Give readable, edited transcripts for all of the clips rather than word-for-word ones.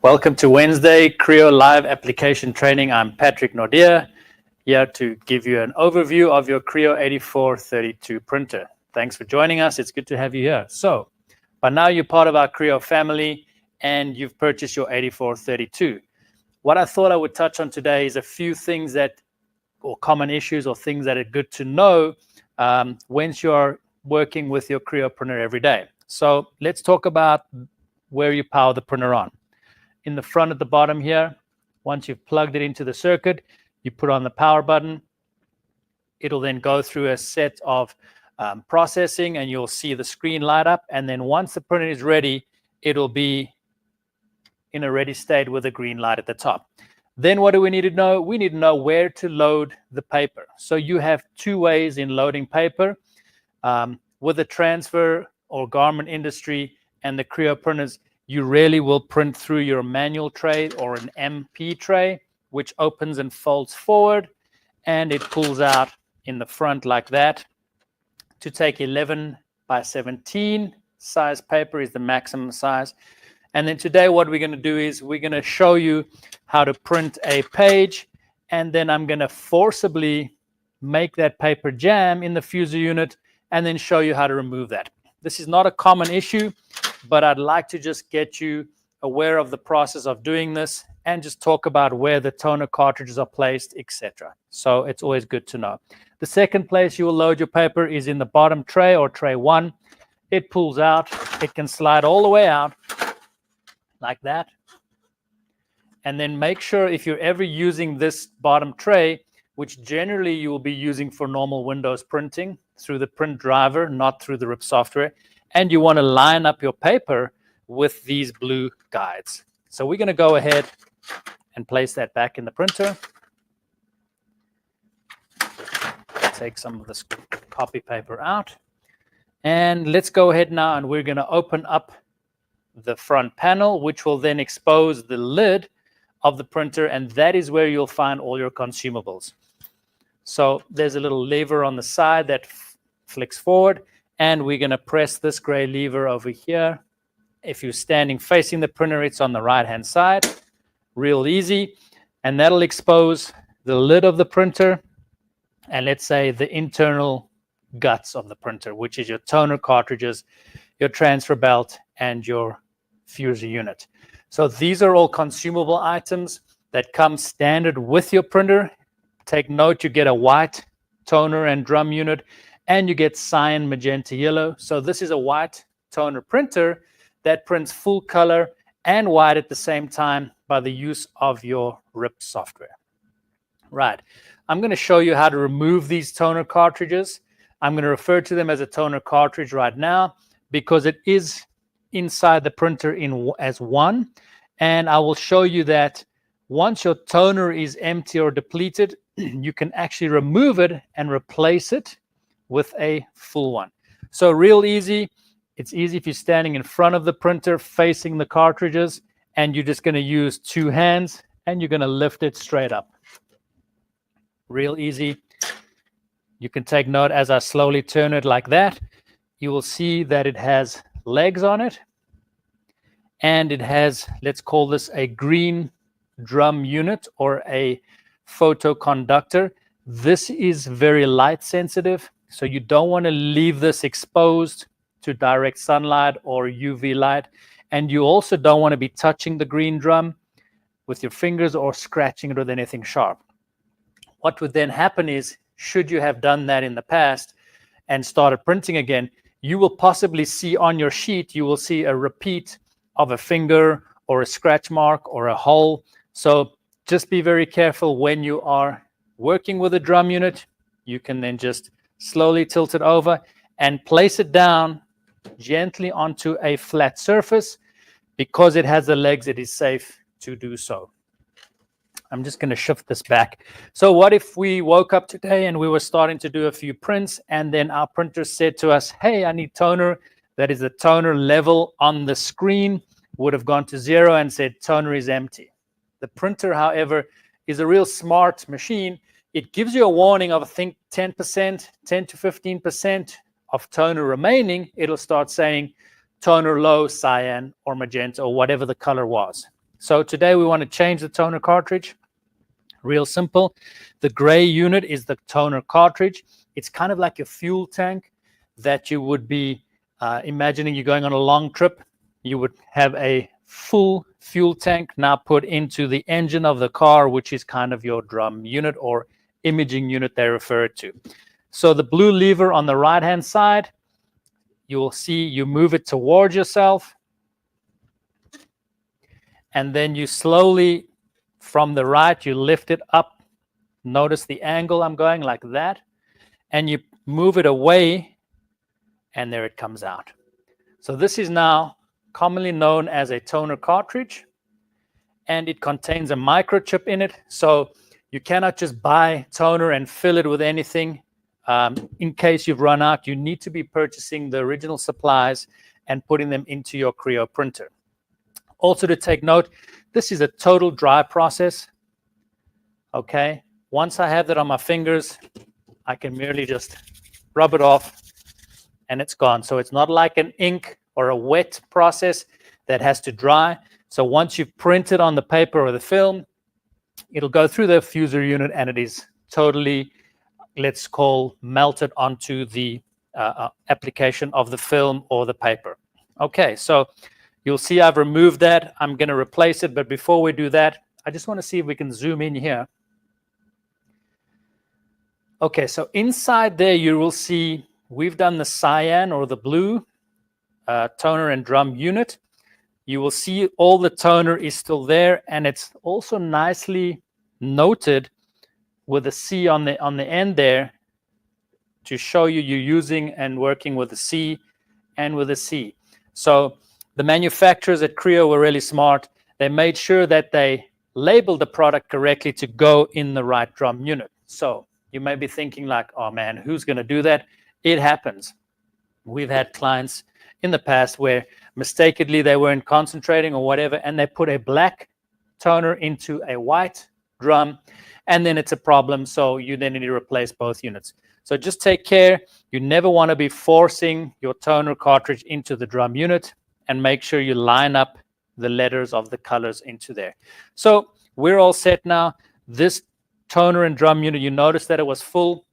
Welcome to Wednesday Crio Live Application Training. I'm Patrick Nordia, here to give you an overview of your Crio 8432 printer. Thanks for joining us. It's good to have you here. So, by now you're part of our Crio family and you've purchased your 8432. What I thought I would touch on today is a few things or common issues or things that are good to know once you're working with your Crio printer every day. So let's talk about where you power the printer on. In the front at the bottom here, once you've plugged it into the circuit, you put on the power button. It'll then go through a set of processing and you'll see the screen light up. And then once the printer is ready, it'll be in a ready state with a green light at the top. Then what do we need to know? We need to know where to load the paper. So you have two ways in loading paper. With the transfer or garment industry and the Crio printers, you really will print through your manual tray or an MP tray, which opens and folds forward, and it pulls out in the front like that. To take 11 by 17 size paper is the maximum size. And then today what we're going to do is we're going to show you how to print a page, and then I'm going to forcibly make that paper jam in the fuser unit and then show you how to remove that. This is not a common issue, but I'd like to just get you aware of the process of doing this and just talk about where the toner cartridges are placed, etc. So it's always good to know. The second place you will load your paper is in the bottom tray or tray 1. It pulls out. It can slide all the way out like that. And then make sure if you're ever using this bottom tray, which generally you will be using for normal Windows printing through the print driver, not through the RIP software, and you want to line up your paper with these blue guides. So we're going to go ahead and place that back in the printer. Take some of this copy paper out. And let's go ahead now and we're going to open up the front panel, which will then expose the lid of the printer, and that is where you'll find all your consumables. So there's a little lever on the side that flicks forward, and we're going to press this gray lever over here. If you're standing facing the printer, it's on the right-hand side. Real easy. And that'll expose the lid of the printer and let's say the internal guts of the printer, which is your toner cartridges, your transfer belt, and your fuser unit. So these are all consumable items that come standard with your printer. Take note, you get a white toner and drum unit, and you get cyan, magenta, yellow. So this is a white toner printer that prints full color and white at the same time by the use of your RIP software. Right. I'm going to show you how to remove these toner cartridges. I'm going to refer to them as a toner cartridge right now because it is inside the printer as one. And I will show you that once your toner is empty or depleted, you can actually remove it and replace it with a full one. So real easy. It's easy if you're standing in front of the printer facing the cartridges, and you're just going to use two hands and you're going to lift it straight up. Real easy. You can take note as I slowly turn it like that. You will see that it has legs on it, and it has, let's call this a green drum unit or a photoconductor. This is very light sensitive, so you don't want to leave this exposed to direct sunlight or UV light, and you also don't want to be touching the green drum with your fingers or scratching it with anything sharp. What would then happen is, should you have done that in the past and started printing again, you will possibly see on your sheet, you will see a repeat of a finger or a scratch mark or a hole. So just be very careful when you are working with a drum unit. You can then just slowly tilt it over and place it down gently onto a flat surface. Because it has the legs, it is safe to do so. I'm just going to shift this back. So what if we woke up today and we were starting to do a few prints, and then our printer said to us, hey, I need toner. That is the toner level on the screen would have gone to 0 and said toner is empty. The printer, however, is a real smart machine. It gives you a warning of, I think, 10%, 10 to 15% of toner remaining. It'll start saying toner low, cyan, or magenta, or whatever the color was. So today we want to change the toner cartridge. Real simple. The gray unit is the toner cartridge. It's kind of like a fuel tank that you would be imagining you're going on a long trip. You would have a full fuel tank now put into the engine of the car, which is kind of your drum unit or imaging unit they refer it to. So the blue lever on the right-hand side, you will see you move it towards yourself, and then you slowly, from the right, you lift it up. Notice the angle I'm going like that, and you move it away, and there it comes out. So this is now commonly known as a toner cartridge, and it contains a microchip in it. So you cannot just buy toner and fill it with anything. In case you've run out, you need to be purchasing the original supplies and putting them into your Crio printer. Also to take note, this is a total dry process. Okay, once I have that on my fingers, I can merely just rub it off and it's gone. So it's not like an ink or a wet process that has to dry. So once you've printed on the paper or the film, it'll go through the fuser unit and it is totally, let's call, melted onto the application of the film or the paper. Okay, so you'll see I've removed that. I'm going to replace it. But before we do that, I just want to see if we can zoom in here. Okay, so inside there you will see we've done the cyan or the blue toner and drum unit. You will see all the toner is still there, and it's also nicely noted with a C on the end there to show you you're using and working with a C and with a C. So the manufacturers at Crio were really smart. They made sure that they labeled the product correctly to go in the right drum unit. So you may be thinking like, oh man, who's going to do that? It happens. We've had clients in the past where mistakenly they weren't concentrating or whatever, and they put a black toner into a white drum, and then it's a problem. So you then need to replace both units. So just take care. You never want to be forcing your toner cartridge into the drum unit, and make sure you line up the letters of the colors into there. So we're all set now. This toner and drum unit, you notice that it was full.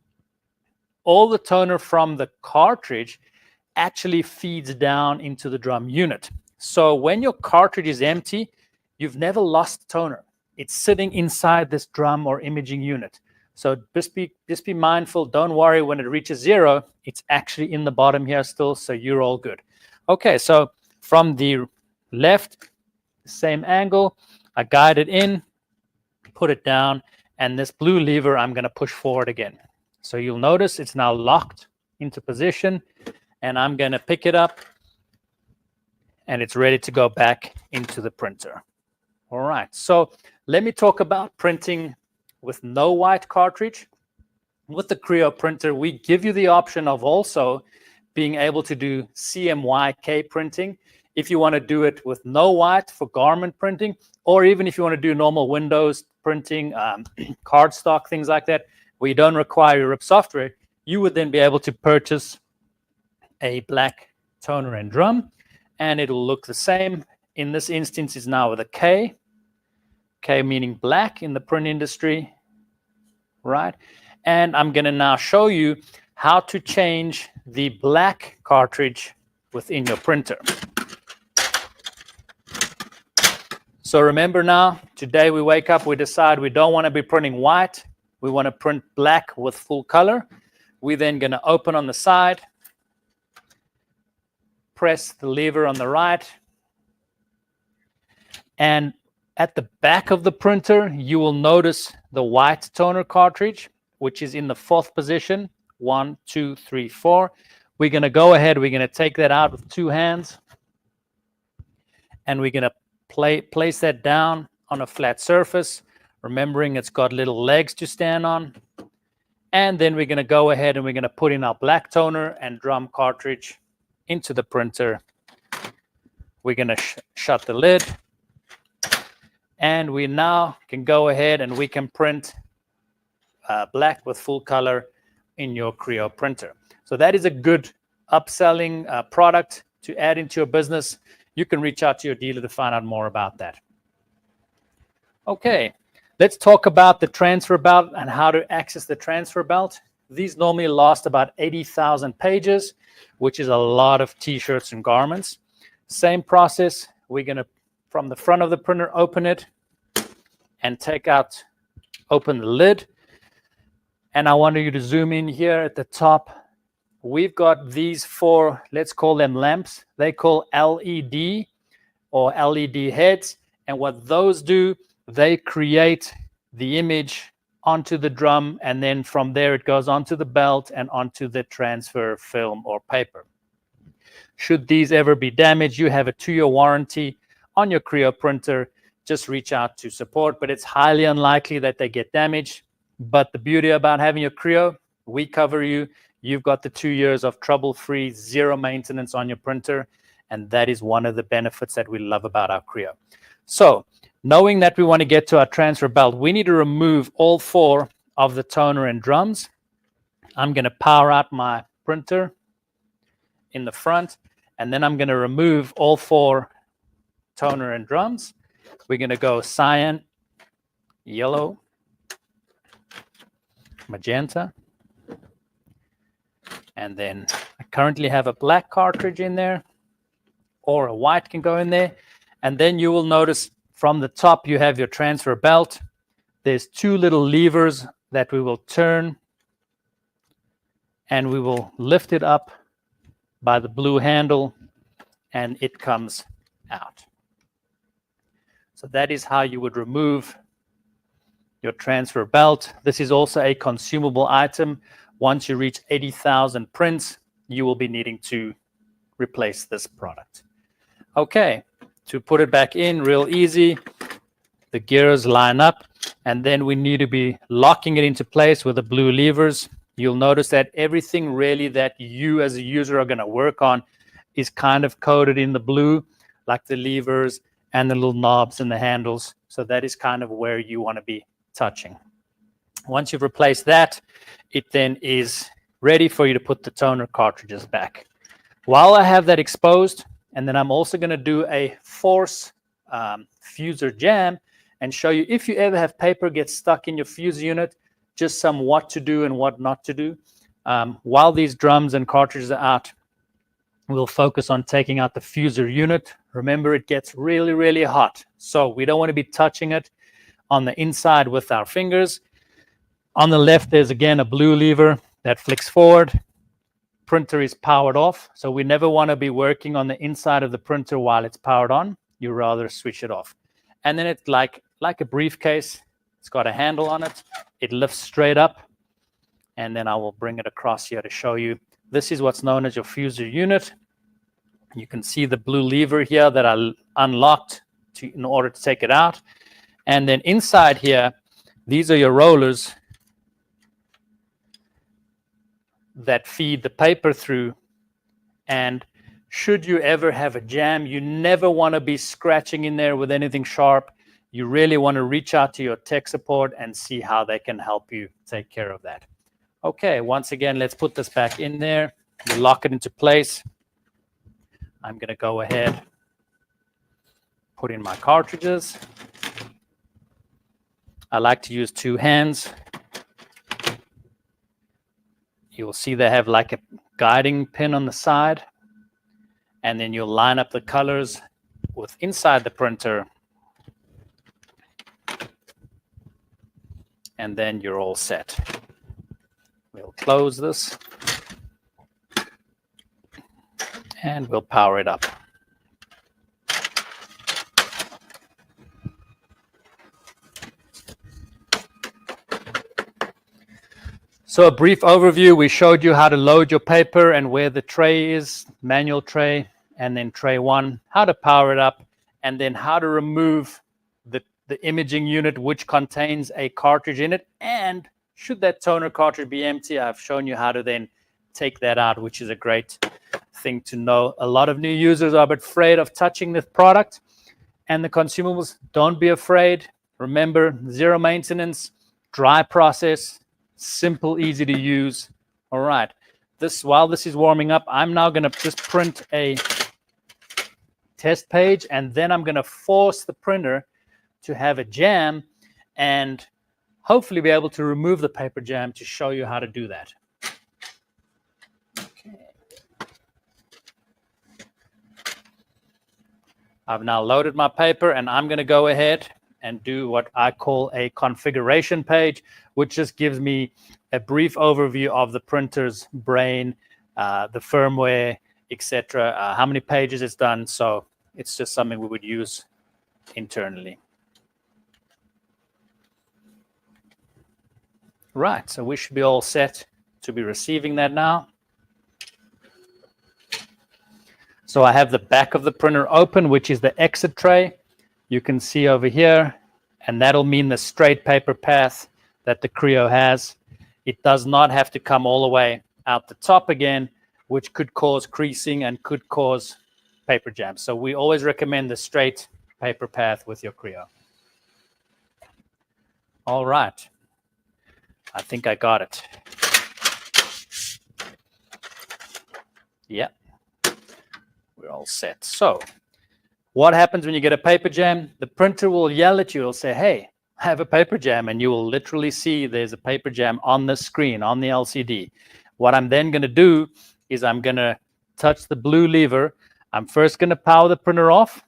All the toner from the cartridge actually feeds down into the drum unit. So when your cartridge is empty, you've never lost toner. It's sitting inside this drum or imaging unit. So just be mindful. Don't worry when it reaches zero. It's actually in the bottom here still, so you're all good. Okay, so from the left, same angle, I guide it in, put it down, and this blue lever I'm going to push forward again. So you'll notice it's now locked into position, and I'm going to pick it up, and it's ready to go back into the printer. All right, so let me talk about printing with no white cartridge. With the Crio printer, we give you the option of also being able to do CMYK printing if you want to do it with no white for garment printing, or even if you want to do normal Windows printing, cardstock, things like that, where you don't require your RIP software, you would then be able to purchase a black toner and drum, and it'll look the same. In this instance, is now with a K. K meaning black in the print industry, right? And I'm going to now show you how to change the black cartridge within your printer. So remember now, today we wake up, we decide we don't want to be printing white. We want to print black with full color. We're then going to open on the side, press the lever on the right, and at the back of the printer, you will notice the white toner cartridge, which is in the 4th position. 1, 2, 3, 4. We're going to go ahead. We're going to take that out with 2 hands, and we're going to place that down on a flat surface, remembering it's got little legs to stand on. And then we're going to go ahead and we're going to put in our black toner and drum cartridge into the printer. We're going to shut the lid. And we now can go ahead and we can print black with full color in your Crio printer. So that is a good upselling product to add into your business. You can reach out to your dealer to find out more about that. Okay, let's talk about the transfer belt and how to access the transfer belt. These normally last about 80,000 pages, which is a lot of t-shirts and garments. Same process. We're going to, from the front of the printer, open it and open the lid. And I want you to zoom in here at the top. We've got these 4, let's call them lamps. They call LED or LED heads. And what those do, they create the image onto the drum, and then from there it goes onto the belt and onto the transfer film or paper. Should these ever be damaged, you have a 2-year warranty on your Crio printer. Just reach out to support, but it's highly unlikely that they get damaged. But the beauty about having your Crio, we cover you. You've got the 2 years of trouble-free, zero maintenance on your printer, and that is one of the benefits that we love about our Crio. So, knowing that we want to get to our transfer belt, we need to remove all 4 of the toner and drums. I'm going to power out my printer in the front, and then I'm going to remove all 4 toner and drums. We're going to go cyan, yellow, magenta, and then I currently have a black cartridge in there, or a white can go in there. And then you will notice from the top you have your transfer belt. There's 2 little levers that we will turn, and we will lift it up by the blue handle, and it comes out. So that is how you would remove your transfer belt. This is also a consumable item. Once you reach 80,000 prints, you will be needing to replace this product. Okay, to put it back in, real easy. The gears line up, and then we need to be locking it into place with the blue levers. You'll notice that everything really that you as a user are going to work on is kind of coated in the blue, like the levers and the little knobs and the handles. So that is kind of where you want to be touching. Once you've replaced that, it then is ready for you to put the toner cartridges back. While I have that exposed, and then I'm also going to do a force fuser jam and show you, if you ever have paper get stuck in your fuse unit, just some what to do and what not to do. While these drums and cartridges are out, we'll focus on taking out the fuser unit. Remember, it gets really, really hot, so we don't want to be touching it on the inside with our fingers. On the left, there's again a blue lever that flicks forward. Printer is powered off, so we never want to be working on the inside of the printer while it's powered on. You rather switch it off. And then it's like a briefcase. It's got a handle on it. It lifts straight up, and then I will bring it across here to show you. This is what's known as your fuser unit. You can see the blue lever here that I unlocked in order to take it out. And then inside here, these are your rollers that feed the paper through. And should you ever have a jam, you never want to be scratching in there with anything sharp. You really want to reach out to your tech support and see how they can help you take care of that. Okay, once again, let's put this back in there. We lock it into place. I'm going to go ahead, put in my cartridges. I like to use 2 hands. You will see they have like a guiding pin on the side, and then you'll line up the colors with inside the printer, and then you're all set. We'll close this and we'll power it up. So a brief overview, we showed you how to load your paper and where the tray is, manual tray, and then tray 1, how to power it up, and then how to remove the imaging unit, which contains a cartridge in it. And should that toner cartridge be empty, I've shown you how to then take that out, which is a great thing to know. A lot of new users are a bit afraid of touching this product and the consumables. Don't be afraid. Remember, zero maintenance, dry process, simple, easy to use. All right. While this is warming up, I'm now going to just print a test page, and then I'm going to force the printer to have a jam and hopefully be able to remove the paper jam to show you how to do that. Okay. I've now loaded my paper, and I'm going to go ahead and do what I call a configuration page, which just gives me a brief overview of the printer's brain, the firmware, etc., how many pages it's done. So it's just something we would use internally. Right, so we should be all set to be receiving that now. So I have the back of the printer open, which is the exit tray. You can see over here, and that'll mean the straight paper path that the Crio has. It does not have to come all the way out the top again, which could cause creasing and could cause paper jam. So we always recommend the straight paper path with your Crio. All right. I think I got it. Yeah. We're all set. So what happens when you get a paper jam? The printer will yell at you. It'll say, hey, I have a paper jam. And you will literally see there's a paper jam on the screen, on the LCD. What I'm then going to do is I'm going to touch the blue lever. I'm first going to power the printer off.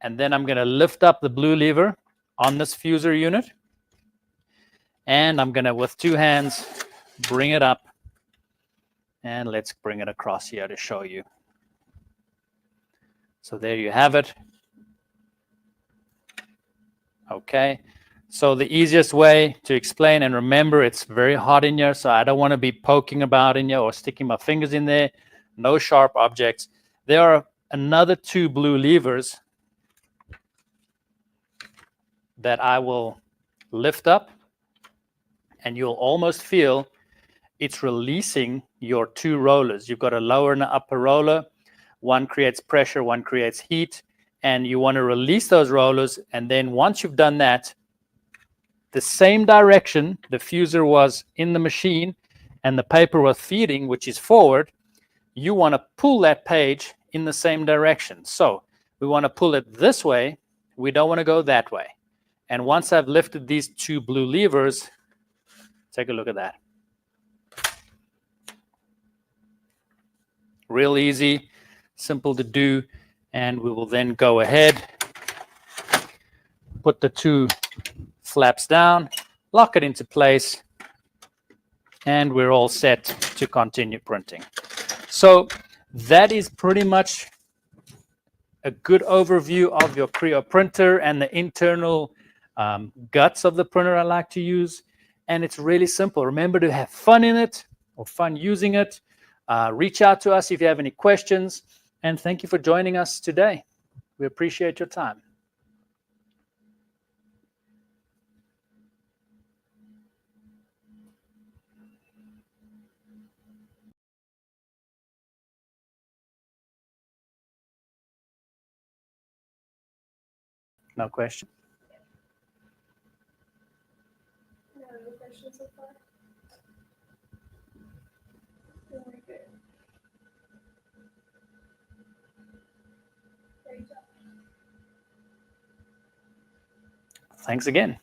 And then I'm going to lift up the blue lever on this fuser unit. And I'm going to, with two hands, bring it up. And let's bring it across here to show you. So there you have it. Okay. So the easiest way to explain, and remember, it's very hot in here, so I don't want to be poking about in here or sticking my fingers in there. No sharp objects. There are another two blue levers that I will lift up, and you'll almost feel it's releasing your two rollers. You've got a lower and an upper roller. One creates pressure, one creates heat, and you want to release those rollers. And then once you've done that, the same direction the fuser was in the machine and the paper was feeding, which is forward, you want to pull that page in the same direction. So we want to pull it this way. We don't want to go that way. And once I've lifted these two blue levers, take a look at that. Real easy, simple to do. And we will then go ahead, put the two flaps down, lock it into place, and we're all set to continue printing. So that is pretty much a good overview of your Crio printer and the internal guts of the printer I like to use. And it's really simple. Remember to have fun in it or fun using it. Reach out to us if you have any questions. And thank you for joining us today. We appreciate your time. No question? No questions so far? Very good. Great job. Thanks again.